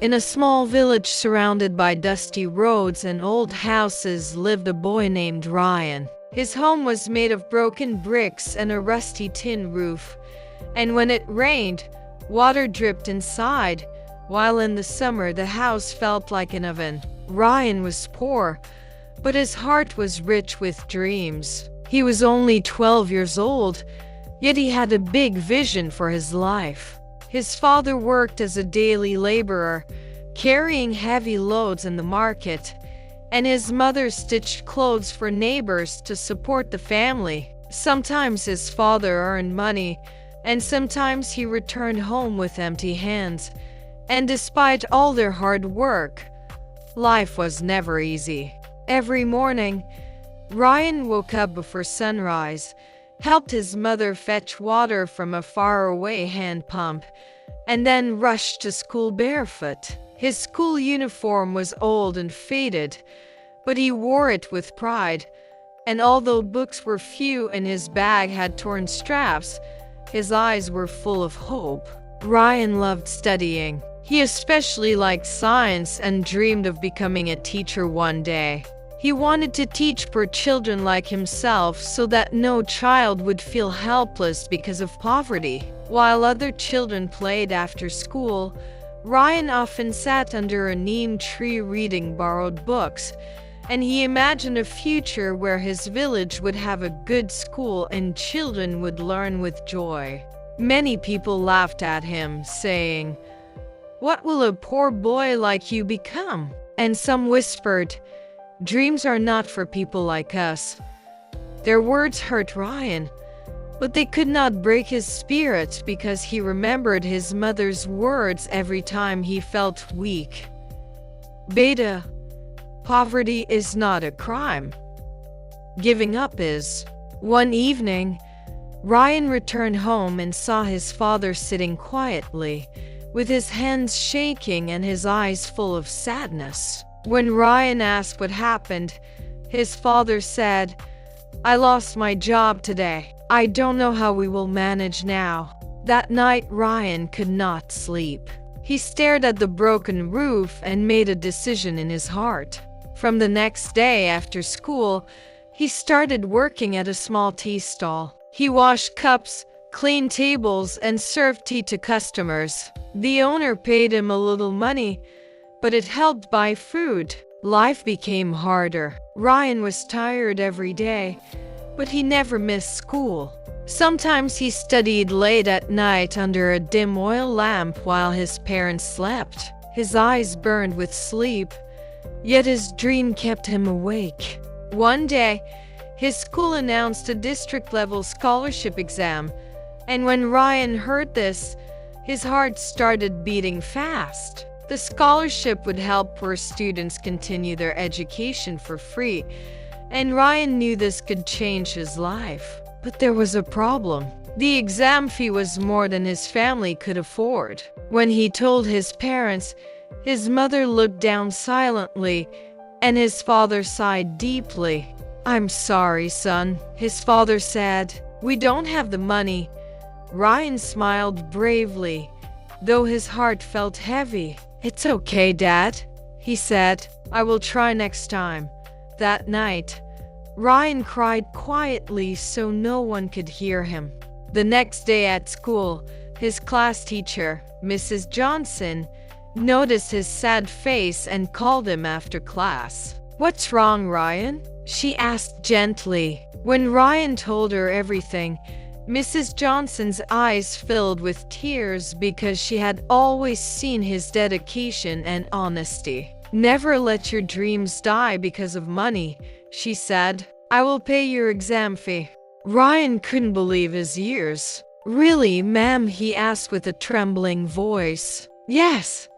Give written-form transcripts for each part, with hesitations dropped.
In a small village surrounded by dusty roads and old houses lived a boy named Ryan. His home was made of broken bricks and a rusty tin roof, and when it rained, water dripped inside, while in the summer the house felt like an oven. Ryan was poor, but his heart was rich with dreams. He was only 12 years old, yet he had a big vision for his life. His father worked as a daily laborer, carrying heavy loads in the market, and his mother stitched clothes for neighbors to support the family. Sometimes his father earned money, and sometimes he returned home with empty hands. And despite all their hard work, life was never easy. Every morning, Ryan woke up before sunrise, helped his mother fetch water from a faraway hand pump, and then rushed to school barefoot. His school uniform was old and faded, but he wore it with pride, and although books were few and his bag had torn straps, his eyes were full of hope. Ryan loved studying. He especially liked science and dreamed of becoming a teacher one day. He wanted to teach poor children like himself so that no child would feel helpless because of poverty. While other children played after school, Ryan often sat under a neem tree reading borrowed books, and he imagined a future where his village would have a good school and children would learn with joy. Many people laughed at him, saying, "What will a poor boy like you become?" And some whispered, "Dreams are not for people like us." Their words hurt Ryan, but they could not break his spirit because he remembered his mother's words every time he felt weak. "Beta, poverty is not a crime. Giving up is." One evening, Ryan returned home and saw his father sitting quietly, with his hands shaking and his eyes full of sadness. When Ryan asked what happened, his father said, "I lost my job today. I don't know how we will manage now." That night, Ryan could not sleep. He stared at the broken roof and made a decision in his heart. From the next day after school, he started working at a small tea stall. He washed cups, cleaned tables, and served tea to customers. The owner paid him a little money, but it helped buy food. Life became harder. Ryan was tired every day, but he never missed school. Sometimes he studied late at night under a dim oil lamp while his parents slept. His eyes burned with sleep, yet his dream kept him awake. One day, his school announced a district-level scholarship exam, and when Ryan heard this, his heart started beating fast. The scholarship would help poor students continue their education for free, and Ryan knew this could change his life. But there was a problem. The exam fee was more than his family could afford. When he told his parents, his mother looked down silently, and his father sighed deeply. "I'm sorry, son," his father said. "We don't have the money." Ryan smiled bravely, though his heart felt heavy. "It's okay, Dad," he said. "I will try next time." That night, Ryan cried quietly so no one could hear him. The next day at school, his class teacher, Mrs. Johnson, noticed his sad face and called him after class. "What's wrong, Ryan?" she asked gently. When Ryan told her everything, Mrs. Johnson's eyes filled with tears because she had always seen his dedication and honesty. "Never let your dreams die because of money," she said. "I will pay your exam fee." Ryan couldn't believe his ears. "Really, ma'am?" he asked with a trembling voice. "Yes,"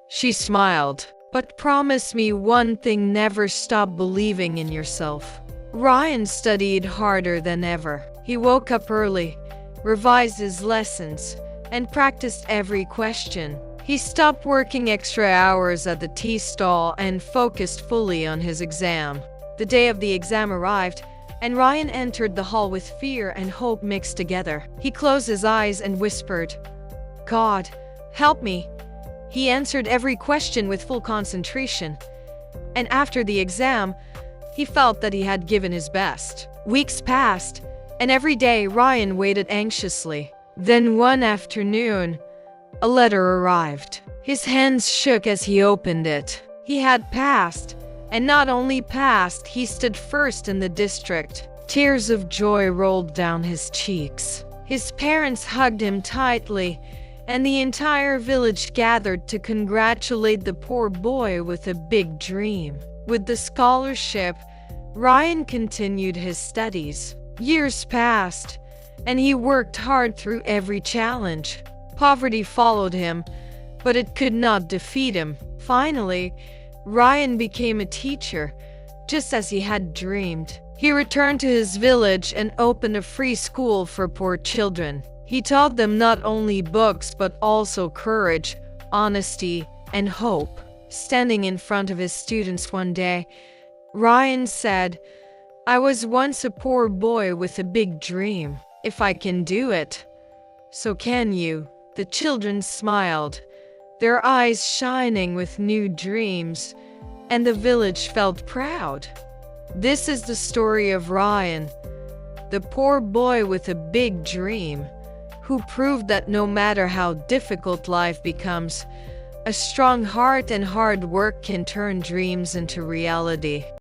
she smiled. "But promise me one thing, never stop believing in yourself." Ryan studied harder than ever. He woke up early, revised his lessons, and practiced every question. He stopped working extra hours at the tea stall and focused fully on his exam. The day of the exam arrived, and Ryan entered the hall with fear and hope mixed together. He closed his eyes and whispered, "God, help me. He answered every question with full concentration. And after the exam, he felt that he had given his best. Weeks passed, and every day Ryan waited anxiously. Then one afternoon, a letter arrived. His hands shook as he opened it. He had passed, and not only passed, he stood first in the district. Tears of joy rolled down his cheeks. His parents hugged him tightly, and the entire village gathered to congratulate the poor boy with a big dream. With the scholarship, Ryan continued his studies. Years passed, and he worked hard through every challenge. Poverty followed him, but it could not defeat him. Finally, Ryan became a teacher, just as he had dreamed. He returned to his village and opened a free school for poor children. He taught them not only books but also courage, honesty, and hope. Standing in front of his students one day, Ryan said, "I was once a poor boy with a big dream. If I can do it, so can you." The children smiled, their eyes shining with new dreams, and the village felt proud. This is the story of Ryan, the poor boy with a big dream, who proved that no matter how difficult life becomes, a strong heart and hard work can turn dreams into reality.